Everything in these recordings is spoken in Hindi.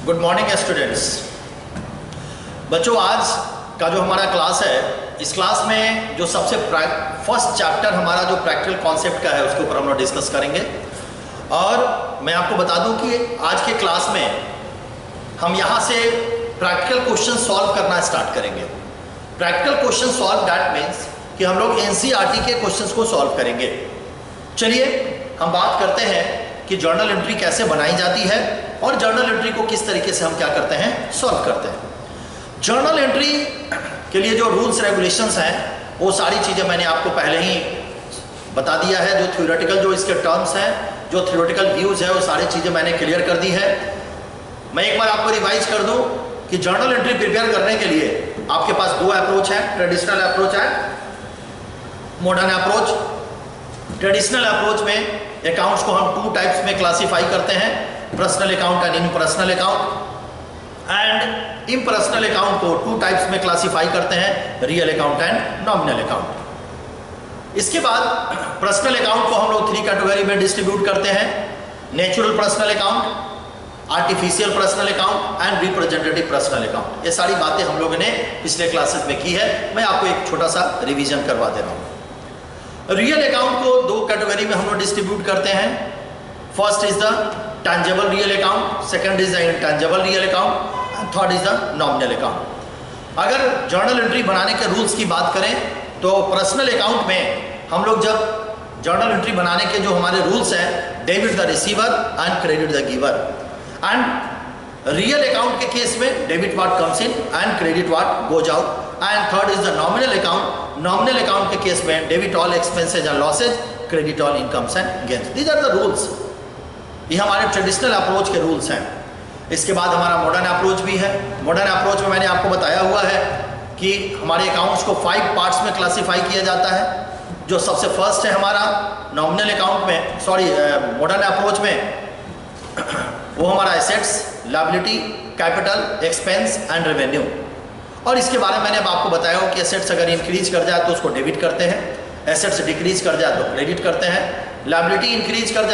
Good morning students. बच्चों, आज का जो हमारा क्लास है, इस क्लास में जो सबसे फर्स्ट चैप्टर हमारा जो प्रैक्टिकल कॉन्सेप्ट का है उसके ऊपर हम लोग डिस्कस करेंगे। और मैं आपको बता दूं कि आज के क्लास में हम यहाँ से प्रैक्टिकल क्वेश्चन सॉल्व करना स्टार्ट करेंगे। Practical question solve that means कि हम लोग एनसीईआरटी के क्वेश्चंस को सॉल्व करेंगे। चलिए हम बात करते हैं कि जर्नल एंट्री कैसे बनाई जाती है और जर्नल एंट्री को किस तरीके से हम क्या करते हैं, सॉल्व करते हैं। जर्नल एंट्री के लिए जो रूल्स रेगुलेशंस हैं वो सारी चीज़ें मैंने आपको पहले ही बता दिया है। जो थ्योरेटिकल जो इसके टर्म्स हैं, जो थ्योरेटिकल व्यूज़ है, वो सारी चीज़ें मैंने क्लियर कर दी है। मैं एक बार आपको रिवाइज कर दूं कि जर्नल एंट्री प्रिपेयर करने के लिए आपके पास दो अप्रोच है, ट्रेडिशनल अप्रोच है, मॉडर्न अप्रोच। ट्रेडिशनल अप्रोच में अकाउंट्स को हम टू टाइप्स में क्लासीफाई करते हैं, personal account and impersonal account. And impersonal account को टू टाइप्स में क्लासीफाई करते हैं, real account and nominal account. इसके बाद पर्सनल अकाउंट को हम लोग थ्री कैटेगरी में डिस्ट्रीब्यूट करते हैं, natural personal account, artificial personal account and representative personal account. ये सारी बातें हम लोगों ने पिछले क्लासेस में की है। मैं आपको एक छोटा सा रिवीजन करवा दे रहा हूँ। रियल अकाउंट को दो कैटेगरी में हम लोग डिस्ट्रीब्यूट करते हैं। First is the tangible real account, second is the intangible real account and third is the nominal account. अगर जर्नल एंट्री बनाने के रूल्स की बात करें तो पर्सनल अकाउंट में हम लोग जब जर्नल एंट्री बनाने के जो हमारे रूल्स हैं, debit the receiver and credit the giver. And real account के केस में debit what comes in and credit what goes out. And third is the nominal account. Nominal account के केस में debit all expenses and losses, credit all incomes and gains. These are the rules. ये हमारे ट्रेडिशनल अप्रोच के रूल्स हैं। इसके बाद हमारा मॉडर्न अप्रोच भी है। मॉडर्न अप्रोच में मैंने आपको बताया हुआ है कि हमारे अकाउंट्स को 5 पार्ट्स में क्लासीफाई किया जाता है। जो सबसे फर्स्ट है हमारा नॉमिनल अकाउंट में, मॉडर्न अप्रोच में वो हमारा assets, liability, capital, expense and revenue. और इसके बारे में मैंने अब आपको बताया हो कि एसेट्स अगर इंक्रीज कर जाए तो उसको डेबिट करते हैं, एसेट्स डिक्रीज कर जाए तो क्रेडिट करते हैं, लायबिलिटी इंक्रीज कर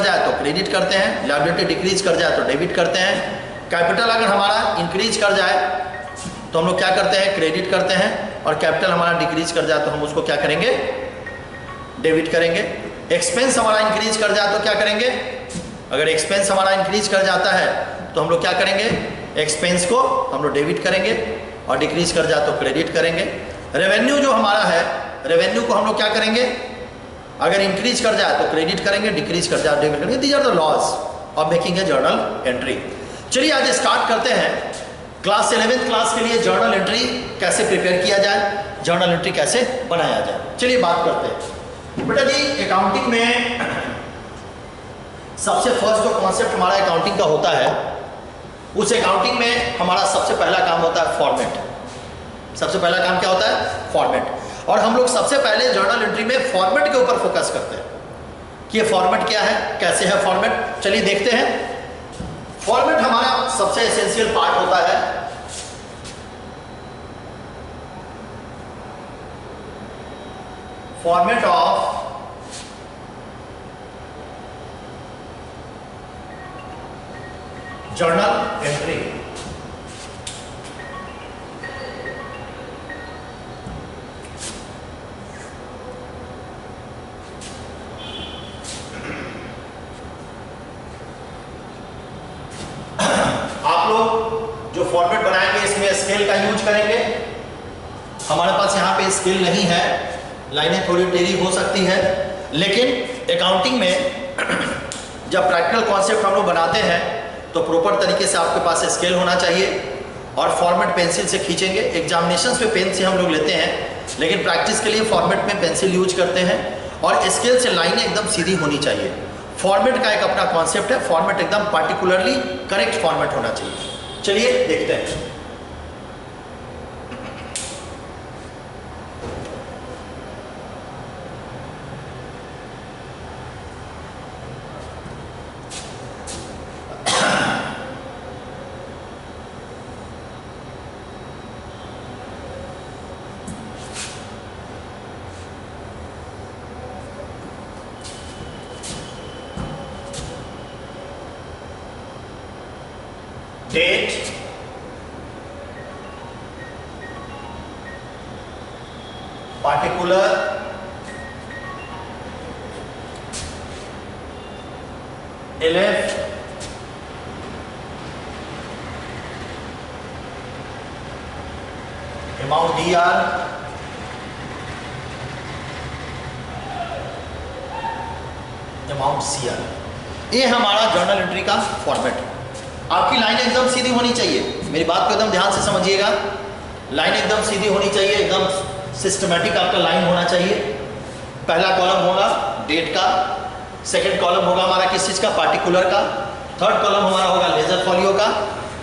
जाए तो क्रेडिट करते हैं, लायबिलिटी डिक्रीज कर जाए तो डेबिट करते हैं। कैपिटल अगर हमारा इंक्रीज कर जाए तो हम लोग क्या करते हैं, क्रेडिट करते हैं, और कैपिटल हमारा डिक्रीज कर जाए तो हम उसको क्या करेंगे, डेबिट करेंगे। एक्सपेंस हमारा इंक्रीज कर जाए तो क्या करेंगे, अगर एक्सपेंस हमारा इंक्रीज कर जाता है तो हम लोग क्या करेंगे, एक्सपेंस को हम लोग डेबिट करेंगे, और डिक्रीज कर जाए तो क्रेडिट करेंगे। रेवेन्यू जो हमारा है, रेवेन्यू को हम लोग क्या करेंगे, अगर इंक्रीज कर जाए तो क्रेडिट करेंगे, डिक्रीज कर जाए डेबिट करेंगे। These are the laws of making a journal entry. चलिए आज स्टार्ट करते हैं क्लास 11th क्लास के लिए जर्नल एंट्री कैसे प्रिपेयर किया जाए, जर्नल एंट्री कैसे बनाया जाए। चलिए बात करते हैं। बेटा जी, अकाउंटिंग में सबसे फर्स्ट जो कॉन्सेप्ट हमारा अकाउंटिंग का होता है, उस अकाउंटिंग में हमारा सबसे पहला काम होता है फॉर्मेट। सबसे पहला काम क्या होता है, फॉर्मेट। और हम लोग सबसे पहले जर्नल एंट्री में फॉर्मेट के ऊपर फोकस करते हैं कि ये फॉर्मेट क्या है, कैसे है फॉर्मेट। चलिए देखते हैं। फॉर्मेट हमारा सबसे एसेंशियल पार्ट होता है। Format of journal entry. आप लोग जो फॉर्मेट बनाएंगे इसमें स्केल का यूज करेंगे। हमारे पास यहाँ पे स्केल नहीं है, लाइनें थोड़ी टेढ़ी हो सकती है, लेकिन अकाउंटिंग में जब प्रैक्टिकल कॉन्सेप्ट हम लोग बनाते हैं तो प्रॉपर तरीके से आपके पास स्केल होना चाहिए। और फॉर्मेट पेंसिल से खींचेंगे। एग्जामिनेशंस पे पेन से हम लोग लेते हैं, लेकिन प्रैक्टिस के लिए फॉर्मेट में पेंसिल यूज करते हैं। और स्केल से लाइनें एकदम सीधी होनी चाहिए। फॉर्मेट का एक अपना कॉन्सेप्ट है, फॉर्मेट एकदम पार्टिकुलरली करेक्ट फॉर्मेट होना चाहिए। चलिए देखते हैं। Date, particular, LF, amount DR, amount CR. ये हमारा जर्नल एंट्री का फॉर्मेट है। आपकी लाइन एकदम सीधी होनी चाहिए, मेरी बात को एकदम ध्यान से समझिएगा। लाइन एकदम सीधी होनी चाहिए, एकदम सिस्टमेटिक आपका लाइन होना चाहिए। पहला कॉलम होगा डेट का, सेकंड कॉलम होगा हमारा किस चीज़ का, पार्टिकुलर का, थर्ड कॉलम हमारा होगा लेजर फॉलियो का,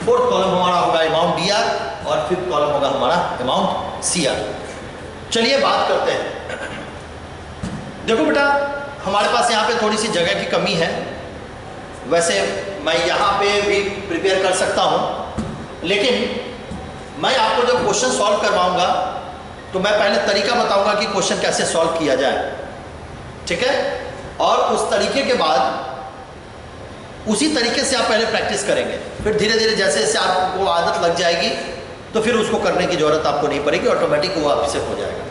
फोर्थ कॉलम हमारा होगा अमाउंट डीआर और फिफ्थ कॉलम होगा हमारा अमाउंट सीआर। चलिए बात करते हैं। देखो बेटा, हमारे पास यहाँ पे थोड़ी सी जगह की कमी है। वैसे मैं यहाँ पे भी प्रिपेयर कर सकता हूँ, लेकिन मैं आपको जब क्वेश्चन सॉल्व करवाऊँगा तो मैं पहले तरीका बताऊँगा कि क्वेश्चन कैसे सॉल्व किया जाए, ठीक है। और उस तरीके के बाद उसी तरीके से आप पहले प्रैक्टिस करेंगे, फिर धीरे धीरे जैसे जैसे आपको आदत लग जाएगी तो फिर उसको करने की ज़रूरत आपको नहीं पड़ेगी, ऑटोमेटिक वो आपसे हो जाएगा।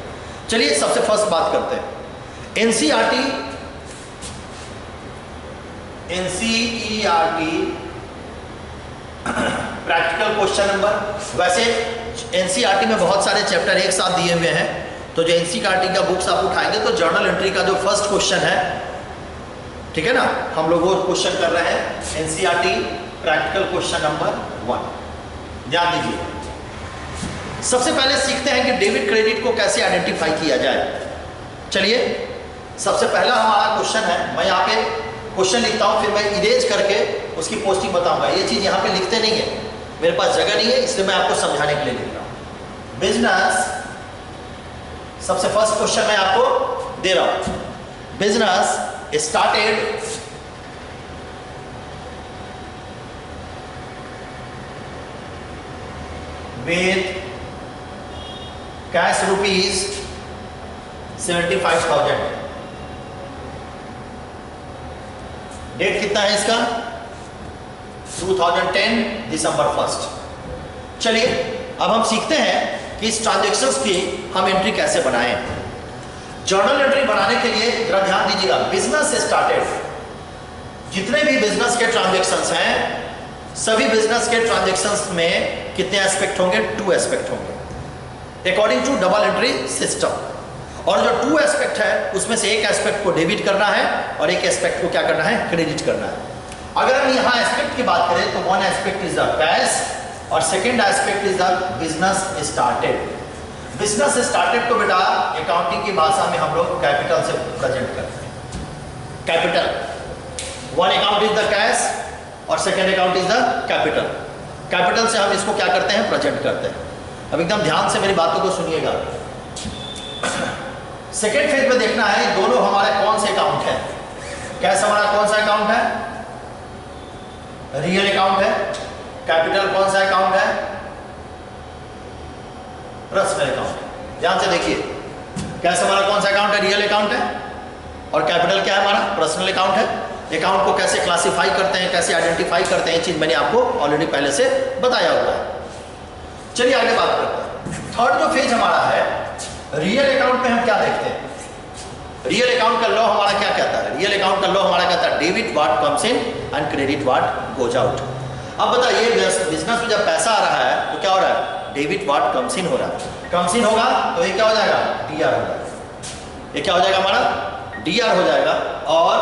चलिए सबसे फर्स्ट बात करते हैं एनसीईआरटी प्रैक्टिकल क्वेश्चन नंबर। वैसे एनसीईआरटी में बहुत सारे चैप्टर एक साथ दिए हुए हैं, तो जो एनसीईआरटी का बुक्स आप उठाएंगे तो जर्नल एंट्री का जो फर्स्ट क्वेश्चन है, ठीक है ना, हम लोग वो क्वेश्चन कर रहे हैं एनसीईआरटी प्रैक्टिकल क्वेश्चन नंबर 1। ध्यान दीजिए, सबसे पहले सीखते हैं कि डेबिट क्रेडिट को कैसे आइडेंटिफाई किया जाए। चलिए सबसे पहला हमारा क्वेश्चन है, मैं यहाँ पे क्वेश्चन लिखता हूँ, फिर मैं इरेज करके उसकी पोस्टिंग बताऊंगा। ये चीज़ यहाँ पे लिखते नहीं है, मेरे पास जगह नहीं है, इसलिए मैं आपको समझाने के लिए लिख रहा हूँ। बिजनेस, सबसे फर्स्ट क्वेश्चन मैं आपको दे रहा हूँ। Business started with cash rupees 75,000। Date कितना है इसका, 2010 दिसंबर 1। चलिए अब हम सीखते हैं कि इस ट्रांजैक्शंस की हम एंट्री कैसे बनाएं। जर्नल एंट्री बनाने के लिए जरा ध्यान दीजिएगा, बिजनेस स्टार्टेड, जितने भी बिजनेस के ट्रांजैक्शंस हैं, सभी बिजनेस के ट्रांजैक्शंस में कितने एस्पेक्ट होंगे, 2 एस्पेक्ट होंगे according to double entry system. और जो 2 एस्पेक्ट है उसमें से एक एस्पेक्ट को डेबिट करना है और एक एस्पेक्ट को क्या करना है, क्रेडिट करना है। अगर हम यहाँ एस्पेक्ट की बात करें तो 1 एस्पेक्ट इज द कैश और second aspect is the business started. Business started को बेटा अकाउंटिंग की भाषा में हम लोग कैपिटल से प्रेजेंट करते हैं। Capital, 1 account is the cash और second account is the capital. Capital से हम इसको क्या करते हैं, प्रेजेंट करते हैं। अब एकदम ध्यान से मेरी बातों को सुनिएगा। सेकेंड फेज में देखना है दोनों हमारे कौन से अकाउंट है। कैश हमारा कौन सा अकाउंट है, रियल अकाउंट है। कैपिटल कौन सा अकाउंट है, पर्सनल अकाउंट। ध्यान से देखिए, कैश हमारा कौन सा अकाउंट है, रियल अकाउंट है, और कैपिटल क्या है हमारा, पर्सनल अकाउंट है। अकाउंट को कैसे क्लासिफाई करते हैं, कैसे आइडेंटिफाई करते हैं, ये चीज मैंने आपको ऑलरेडी पहले से बताया हुआ है। चलिए आगे बात करते हैं। थर्ड जो फेज हमारा है, रियल अकाउंट में हम क्या देखते हैं। रियल अकाउंट का लॉ हमारा क्या कहता है, रियल अकाउंट का लॉ हमारा कहता है debit what comes in and credit what goes out. अब बताइए बिजनेस में जब पैसा आ रहा है तो क्या हो रहा है, डेबिट व्हाट कम्स इन हो रहा है। कम्स इन होगा तो ये क्या हो जाएगा, डीआर हो जाएगा। ये क्या हो जाएगा हमारा, डीआर हो जाएगा। और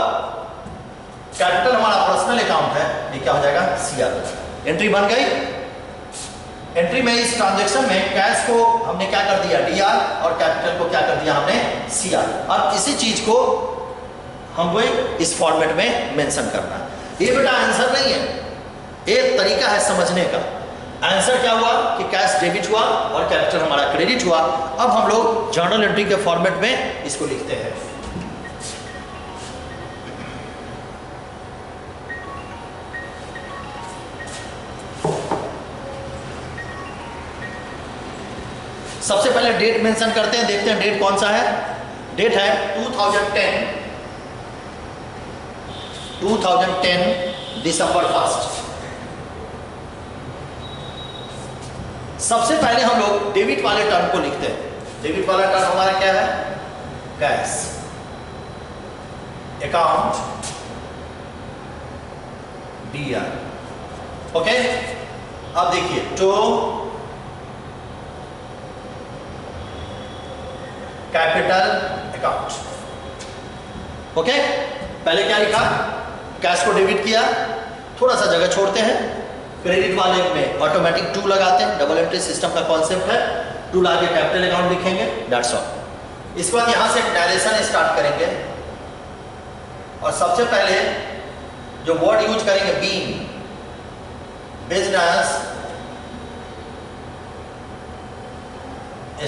कैपिटल हमारा पर्सनल अकाउंट है, ये क्या हो जाएगा, सीआर। एंट्री बन गई। एंट्री में इस ट्रांजैक्शन में कैश को हमने क्या कर दिया, डीआर, और कैपिटल को क्या कर दिया हमने, सीआर। अब इसी चीज को हमको इस फॉर्मेट में मेंशन करना है। ये बेटा आंसर नहीं है, एक तरीका है समझने का। आंसर क्या हुआ कि कैश डेबिट हुआ और कैपिटल हमारा क्रेडिट हुआ। अब हम लोग जर्नल एंट्री के फॉर्मेट में इसको लिखते हैं। सबसे पहले डेट मेंशन करते हैं, देखते हैं डेट कौन सा है। डेट है 2010 दिसंबर 1। सबसे पहले हम लोग डेबिट वाले टर्म को लिखते हैं। डेबिट वाला टर्म हमारा क्या है? Cash account DR। ओके, अब देखिए टू कैपिटल अकाउंट। ओके, पहले क्या लिखा? कैश को डेबिट किया, थोड़ा सा जगह छोड़ते हैं, क्रेडिट वाले में ऑटोमेटिक टू लगाते हैं, डबल एंट्री सिस्टम का कॉन्सेप्ट है। टू लाके कैपिटल अकाउंट लिखेंगे, दैट्स ऑल। इसके बाद यहां से एक डायरेक्शन स्टार्ट करेंगे और सबसे पहले जो वर्ड यूज करेंगे being business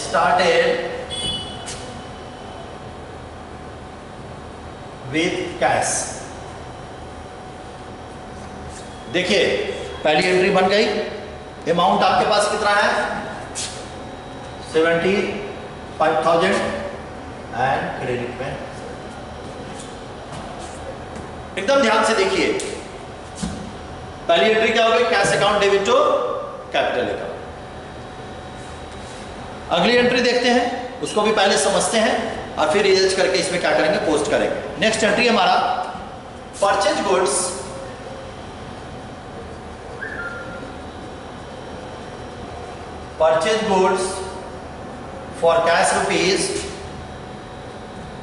started with cash. देखिए पहली एंट्री बन गई, अमाउंट आपके पास कितना है? 75,000 एंड क्रेडिट में एकदम ध्यान से देखिए, पहली एंट्री क्या हो गई? Cash account debit to capital account. अगली एंट्री देखते हैं, उसको भी पहले समझते हैं और फिर रिजल्ट करके इसमें क्या करेंगे? पोस्ट करेंगे। नेक्स्ट एंट्री हमारा purchase goods for cash rupees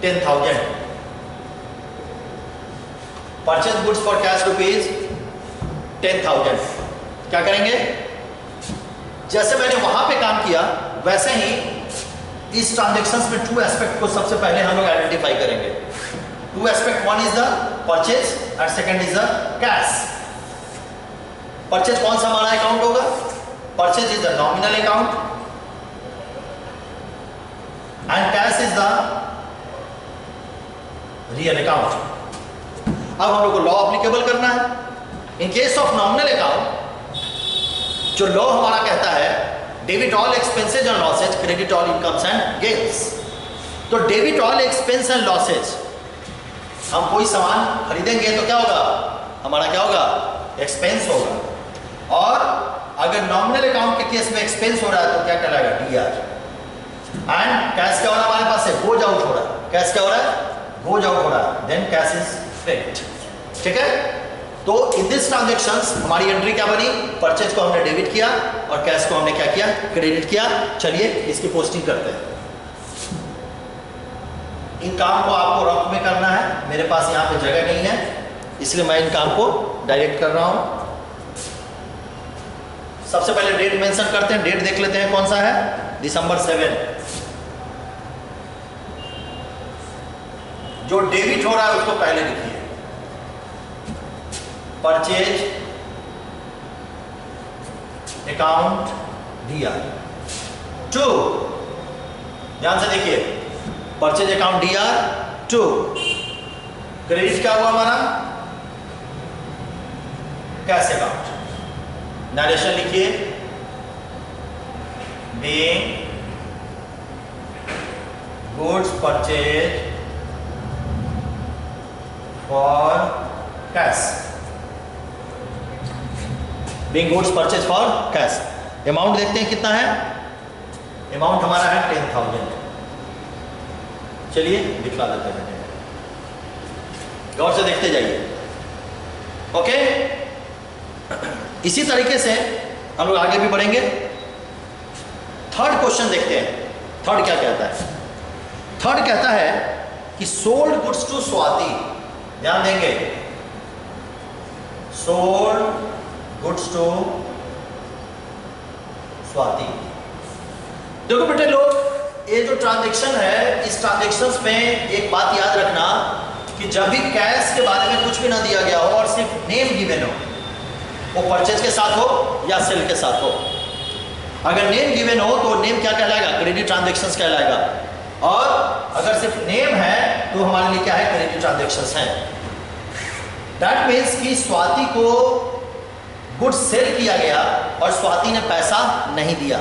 10,000। Purchase goods for cash rupees 10,000। क्या करेंगे? जैसे मैंने वहां पे काम किया वैसे ही इस ट्रांजेक्शंस में टू एस्पेक्ट को सबसे पहले हम लोग आइडेंटिफाई करेंगे। Two aspect, one is the purchase and second is the cash. Purchase कौन सा हमारा अकाउंट होगा? Purchase is the nominal account and cash is the real account. अब हम लोग को लॉ एप्लीकेबल करना है। In case of nominal account जो लॉ हमारा कहता है debit all expenses and losses, credit all incomes and gains. तो debit all expense and losses, हम कोई सामान खरीदेंगे तो क्या होगा? हमारा क्या होगा? एक्सपेंस होगा। और अगर नॉमिनल अकाउंट के केस में एक्सपेंस हो रहा है तो क्या कहलाएगा? DR। एंड कैश क्या हो रहा है? हमारे पास है गोज आउट हो रहा है। कैश क्या हो रहा है? गोज आउट हो रहा है, देन कैश इज क्रेडिट। ठीक है, तो इन दिस ट्रांजेक्शंस हमारी एंट्री क्या बनी? परचेज को हमने डेबिट किया और कैश को हमने क्या किया? क्रेडिट किया। चलिए इसकी पोस्टिंग करते हैं। इन काम को आपको रफ में करना है, मेरे पास यहाँ पे जगह नहीं है इसलिए मैं इन काम को डायरेक्ट कर रहा हूँ। सबसे पहले डेट मेंशन करते हैं, डेट देख लेते हैं कौन सा है? December 7। जो डेबिट हो रहा है उसको पहले लिखिए, परचेज अकाउंट DR। टू, ध्यान से देखिए, purchase account DR to. Credit क्या हुआ हमारा? Cash account. नरेशन लिखिए, being goods purchased for cash। being goods purchased for cash। Amount देखते हैं कितना है? अमाउंट हमारा है 10,000। चलिए दिखला देते हैं, गौर से देखते जाइए। ओके, इसी तरीके से हम लोग आगे भी बढ़ेंगे। थर्ड क्वेश्चन देखते हैं। थर्ड क्या कहता है? थर्ड कहता है कि सोल्ड गुड्स टू स्वाति। ध्यान देंगे, सोल्ड गुड्स टू स्वाति। देखो बेटे लोग, ये जो ट्रांजैक्शन है इस ट्रांजैक्शंस में एक बात याद रखना कि जब भी कैश के बारे में कुछ भी ना दिया गया हो और सिर्फ नेम गिवन हो, वो परचेज के साथ हो या सेल के साथ हो। अगर नेम गिवन हो तो नेम क्या कहलाएगा? क्रेडिट ट्रांजैक्शंस कहलाएगा। और अगर सिर्फ नेम है तो हमारे लिए क्या है? क्रेडिट ट्रांजैक्शंस हैं। दैट मीन्स कि स्वाति को गुड्स सेल किया गया और स्वाति ने पैसा नहीं दिया।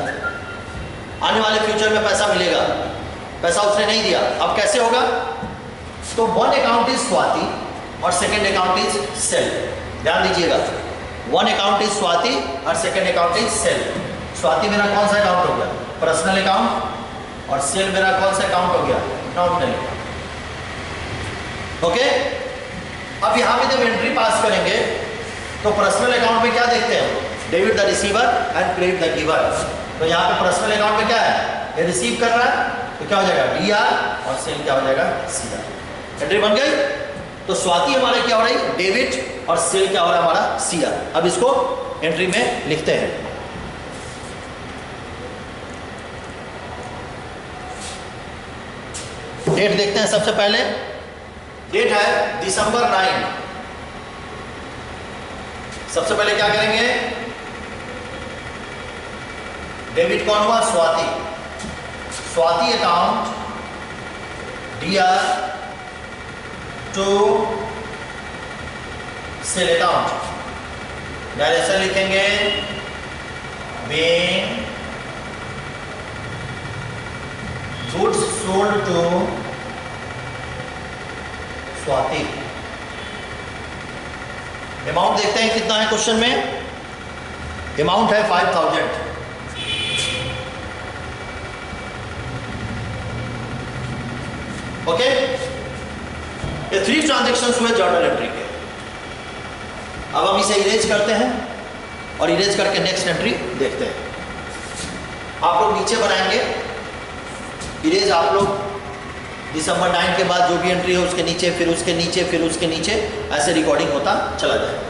आने वाले फ्यूचर में पैसा मिलेगा, पैसा उसने नहीं दिया। अब कैसे होगा? तो वन अकाउंट इज स्वाति और सेकेंड अकाउंट इज सेल। ध्यान दीजिएगा, वन अकाउंट इज स्वाति और second account is sale. Swati मेरा कौन सा अकाउंट हो गया? Personal account. और सेल मेरा कौन सा अकाउंट हो गया? Nominal account. ओके, अब यहाँ पे जब एंट्री पास करेंगे तो पर्सनल अकाउंट में क्या देखते हैं? Debit the receiver and credit the giver. तो यहाँ पे पर्सनल अकाउंट में क्या है? ये रिसीव कर रहा है तो क्या हो जाएगा? DR। और सेल क्या हो जाएगा? CR। एंट्री बन गई। तो स्वाति हमारा क्या हो रही? डेबिट। और सेल क्या हो रहा है हमारा? CR। अब इसको एंट्री में लिखते हैं। डेट देखते हैं सबसे पहले। डेट है दिसंबर 9। सबसे पहले क्या करेंगे? डेबिट कौन हुआ? Swati. Swati account DR to sale account. Direction लिखेंगे being goods sold to Swati. Amount देखते हैं कितना है क्वेश्चन में। अमाउंट है 5000। ओके, ये 3 ट्रांजेक्शंस हुए जर्नल एंट्री के। अब हम इसे इरेज करते हैं और इरेज करके नेक्स्ट एंट्री देखते हैं। आप लोग नीचे बनाएंगे इरेज। आप लोग दिसंबर 9 के बाद जो भी एंट्री है उसके नीचे, फिर उसके नीचे, फिर उसके नीचे, ऐसे रिकॉर्डिंग होता चला जाएगा।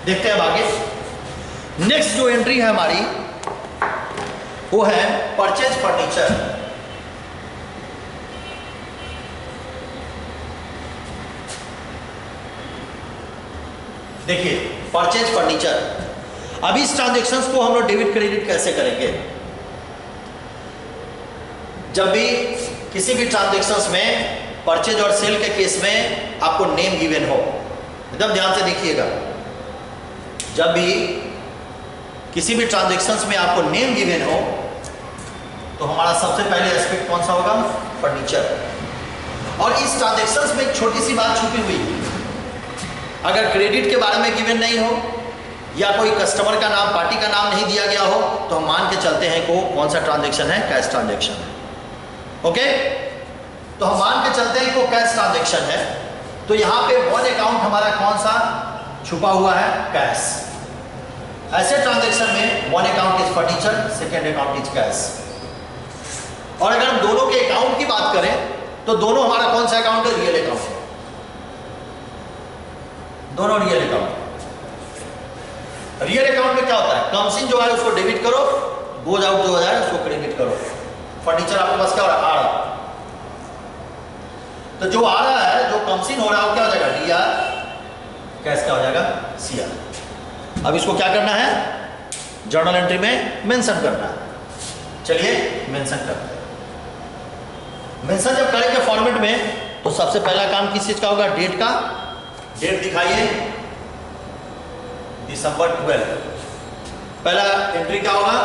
देखते हैं अब आगे। नेक्स्ट जो एंट्री है हमारी वो है परचेज फर्नीचर। देखिए परचेज फर्नीचर। अब इस ट्रांजेक्शंस को हम लोग डेबिट क्रेडिट कैसे करेंगे? जब भी किसी भी ट्रांजेक्शंस में परचेज और सेल के केस में आपको नेम गिवन हो, एकदम ध्यान से देखिएगा। जब भी किसी भी ट्रांजैक्शंस में आपको नेम गिवन हो तो हमारा सबसे पहले एस्पेक्ट कौन सा होगा? फर्नीचर। और इस ट्रांजैक्शंस में एक छोटी सी बात छुपी हुई है। अगर क्रेडिट के बारे में गिवन नहीं हो या कोई कस्टमर का नाम, पार्टी का नाम नहीं दिया गया हो तो हम मान के चलते हैं को कौन सा ट्रांजैक्शन है? कैश ट्रांजैक्शन है। ओके, तो हम मान के चलते हैं को कैश ट्रांजैक्शन है। तो यहाँ पे वन अकाउंट हमारा कौन सा छुपा हुआ है? कैश। ऐसे ट्रांजैक्शन में one account is furniture, second account is cash. और अगर हम दोनों के अकाउंट की बात करें तो दोनों हमारा कौन सा अकाउंट है? Real account. दोनों रियल अकाउंट। रियल अकाउंट में क्या होता है? कम्स इन जो है उसको डेबिट करो, गोज आउट जो है उसको क्रेडिट करो। फर्नीचर आपके पास क्या हो रहा है? आ रहा। तो जो आ रहा है, जो कम्स इन हो रहा है वो क्या हो जाएगा? DR। कैश क्या हो जाएगा? CR। अब इसको क्या करना है? जर्नल एंट्री में मेंशन करना है। चलिए मेंशन करते हैं। मेंशन जब करेंगे फॉर्मेट में तो सबसे पहला काम किस चीज का होगा? डेट का। डेट दिखाइए दिसंबर 12। पहला एंट्री क्या होगा?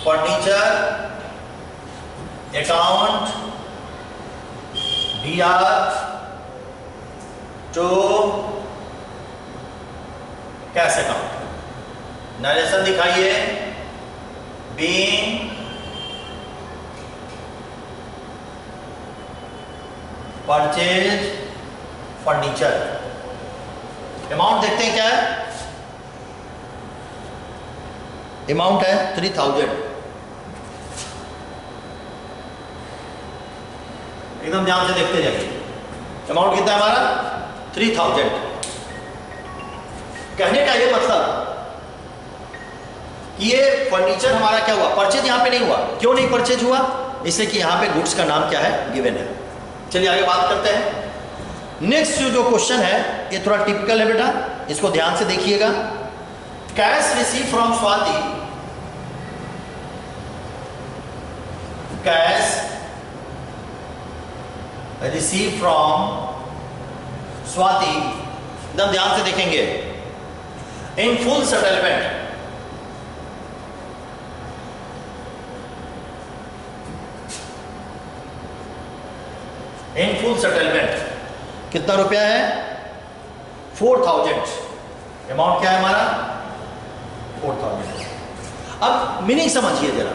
Furniture account DR to cash account. Narration दिखाइए बीइंग परचेज फर्नीचर। अमाउंट देखते हैं क्या है? अमाउंट है 3000। एकदम ध्यान से देखते जाइए। अमाउंट कितना है हमारा? 3000। कहने का ये मतलब कि ये फर्नीचर हमारा क्या हुआ? परचेज यहां पे नहीं हुआ। क्यों नहीं परचेज हुआ? इसलिए कि यहां पे गुड्स का नाम क्या है? गिवन है। चलिए आगे बात करते हैं। नेक्स्ट जो क्वेश्चन है ये थोड़ा टिपिकल है बेटा, इसको ध्यान से देखिएगा। Cash receive from Swati, cash receive from Swati, एकदम ध्यान से देखेंगे, in full settlement, in full settlement कितना रुपया है? 4000। अमाउंट क्या है हमारा? 4000। अब मीनिंग समझिए जरा,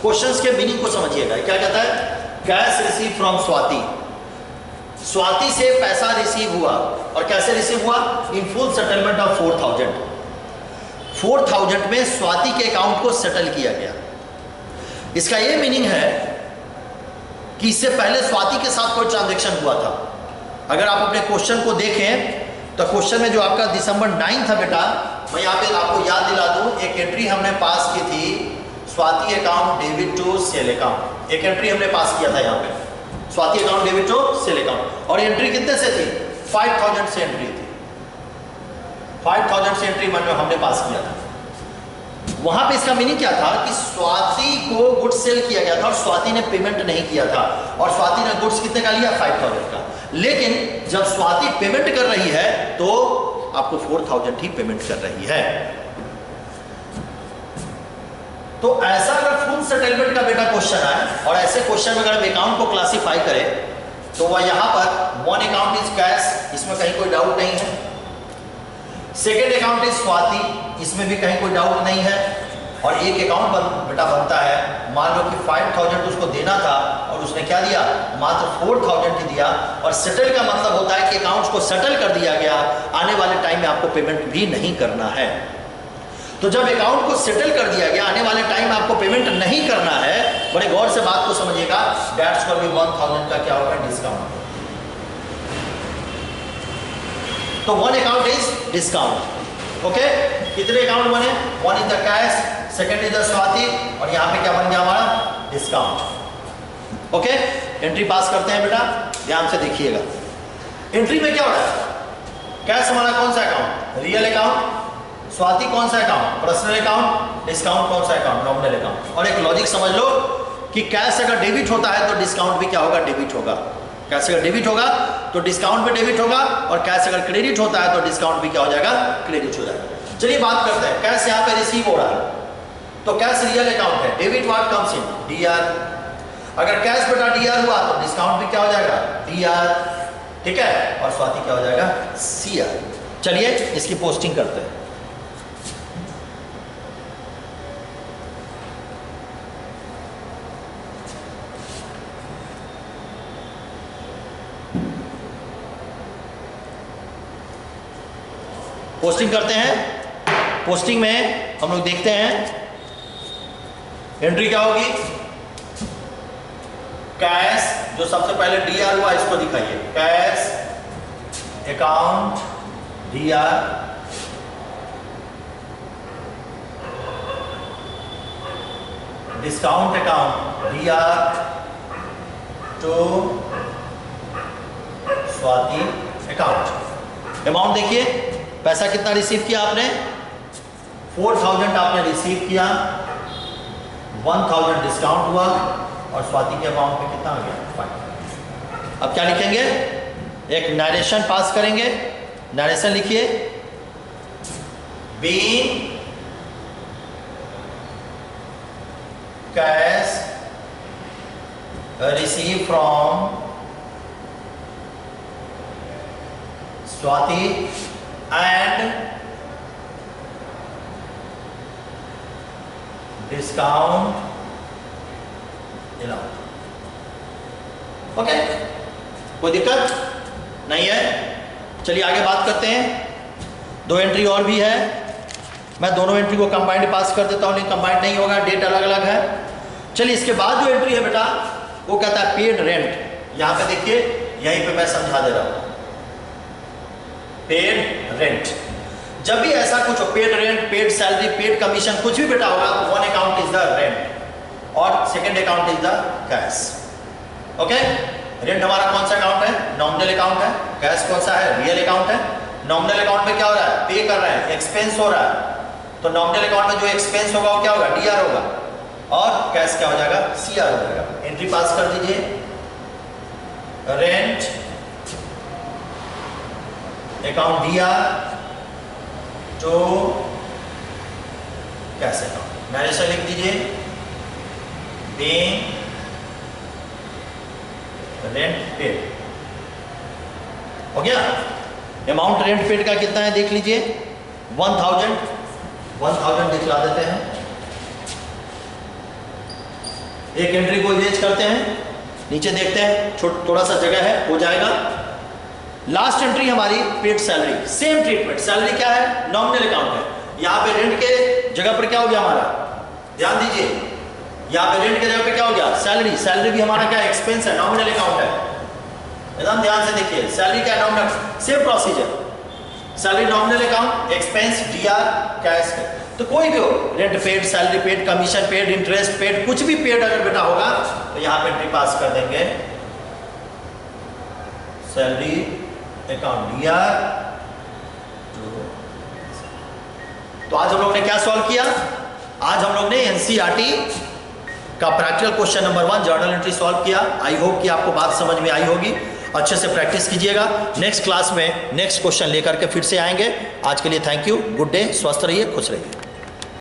क्वेश्चंस के मीनिंग को समझिएगा। क्या कहता है? Cash receive from Swati, Swati से पैसा रिसीव हुआ, और कैसे रिसीव हुआ? In full settlement of 4000। 4000 में स्वाति के अकाउंट को सेटल किया गया। इसका यह मीनिंग है कि इससे पहले स्वाति के साथ कोई ट्रांजैक्शन हुआ था। अगर आप अपने क्वेश्चन को देखें तो क्वेश्चन में जो आपका दिसंबर 9 था बेटा, मैं यहाँ पे आपको याद दिला दूं, एक एंट्री हमने पास की थी, Swati account debit to sale account. एक एंट्री हमने पास किया था यहाँ पे, Swati account debit to sale account, और एंट्री कितने से थी? 5000 से एंट्री थी। 5000 से एंट्री हमने पास किया था। वहां पे इसका मीनिंग क्या था कि स्वाति को गुड्स सेल किया गया था और स्वाति ने पेमेंट नहीं किया था, और स्वाति ने गुड्स कितने का लिया? 5000 का। लेकिन जब स्वाति पेमेंट कर रही है तो आपको 4000 ही पेमेंट कर रही है। तो ऐसा अगर फुल सेटलमेंट का बेटा क्वेश्चन आए, और ऐसे क्वेश्चन में अगर हम अकाउंट को क्लासिफाई करें तो वह यहां पर वन अकाउंट इज कैश, इसमें कहीं कोई डाउट नहीं है। सेकेंड अकाउंट इज स्वाति, इसमें भी कहीं कोई डाउट नहीं है। और एक अकाउंट बेटा बनता है, मान लो कि 5000 उसको देना था और उसने क्या दिया? मात्र 4000 ही दिया। और सेटल का मतलब होता है कि अकाउंट्स को सेटल कर दिया गया, आने वाले टाइम में आपको पेमेंट भी नहीं करना है। तो जब अकाउंट को सेटल कर दिया गया, आने वाले टाइम में आपको पेमेंट नहीं करना है, बड़े गौर से बात को समझिएगा, दैट्स व्हाट भी 1000 का क्या होगा? डिस्काउंट। तो one account is discount. Okay, कितने अकाउंट बने? One is the cash, second is the Swati, और यहां पे क्या बन गया हमारा? डिस्काउंट। ओके, एंट्री पास करते हैं बेटा, ध्यान से देखिएगा। एंट्री में क्या हो रहा है? कैश हमारा कौन सा अकाउंट? Real account. स्वाति कौन सा अकाउंट? Personal account. डिस्काउंट कौन सा अकाउंट? Nominal account. और एक लॉजिक समझ लो कि कैश अगर डेबिट होता है तो डिस्काउंट भी क्या होगा? डेबिट होगा। कैश अगर डेबिट होगा तो डिस्काउंट भी डेबिट होगा, और कैश अगर क्रेडिट होता है तो डिस्काउंट भी क्या हो जाएगा? क्रेडिट हो जाएगा। चलिए बात करते हैं, कैश यहाँ पे रिसीव हो रहा है तो कैश रियल अकाउंट है, debit what comes in? DR. अगर कैश बेटा डीआर हुआ तो डिस्काउंट भी क्या हो जाएगा? डीआर। ठीक है, और स्वाति क्या हो जाएगा? सीआर। चलिए इसकी पोस्टिंग करते हैं। पोस्टिंग करते हैं। पोस्टिंग में हम लोग देखते हैं एंट्री क्या होगी? कैश, जो सबसे पहले डीआर हुआ इसको दिखाइए, cash account DR, discount account DR to Swati account. Amount देखिए, पैसा कितना रिसीव किया आपने? 4000 आपने रिसीव किया, 1000 डिस्काउंट हुआ, और स्वाति के अकाउंट में कितना आ गया? 5। अब क्या लिखेंगे? एक नरेशन पास करेंगे। नरेशन लिखिए, being cash receive from Swati and discount allowed। Okay, कोई दिक्कत नहीं है। चलिए आगे बात करते हैं। दो एंट्री और भी है, मैं दोनों एंट्री को कंबाइंड पास कर देता हूँ, लेकिन कंबाइंड नहीं होगा, डेट अलग अलग है। चलिए इसके बाद जो एंट्री है बेटा वो कहता है पेड रेंट। यहां पे देखिए, यहीं पे मैं समझा दे रहा हूं, पेड रेंट। जब भी ऐसा कुछ हो, paid rent, paid salary, paid commission, कुछ भी बेटा होगा, तो one account is the rent और second account is the cash. Okay, rent हमारा कौन सा अकाउंट है? नॉमिनल अकाउंट है। कैश कौन सा है? रियल अकाउंट है। नॉमिनल अकाउंट में क्या हो रहा है? पे कर रहे हैं, एक्सपेंस हो रहा है। तो नॉमिनल अकाउंट में जो एक्सपेंस होगा वो क्या होगा? डीआर होगा, और कैश क्या हो जाएगा? सीआर हो जाएगा। एंट्री पास कर दीजिए। रेंट अकाउंट दिया टू कैश अकाउंट, मैंने से लिख दीजिए पेइंग रेंट पेड। हो गया। अमाउंट रेंट पेड का कितना है देख लीजिए 1000 दिखला देते हैं। एक एंट्री को इरेज करते हैं, नीचे देखते हैं थोड़ा सा जगह है, हो जाएगा। लास्ट एंट्री हमारी paid salary, same treatment. Salary क्या है, नॉमिनल अकाउंट है। यहां पे रेंट के जगह पर क्या हो गया हमारा, ध्यान दीजिए, यहां पे रेंट के जगह पे क्या हो गया, सैलरी। सैलरी भी हमारा क्या एक्सपेंस है, नॉमिनल अकाउंट है। एकदम ध्यान से देखिए, सैलरी क्या nominal, same procedure, salary nominal account, expense DR cash है। तो कोई भी हो, rent paid, salary paid, commission paid, interest paid, कुछ भी पेड अगर बेटा होगा तो यहां पे एंट्री पास कर देंगे सैलरी अकाउंट डीआर। तो आज हम लोग ने क्या सॉल्व किया, आज हम लोग ने एनसीईआरटी का practical question number 1 journal entry solve किया। आई होप कि आपको बात समझ में आई होगी। अच्छे से प्रैक्टिस कीजिएगा। नेक्स्ट क्लास में नेक्स्ट क्वेश्चन लेकर के फिर से आएंगे। आज के लिए थैंक यू, गुड डे, स्वस्थ रहिए, खुश रहिए।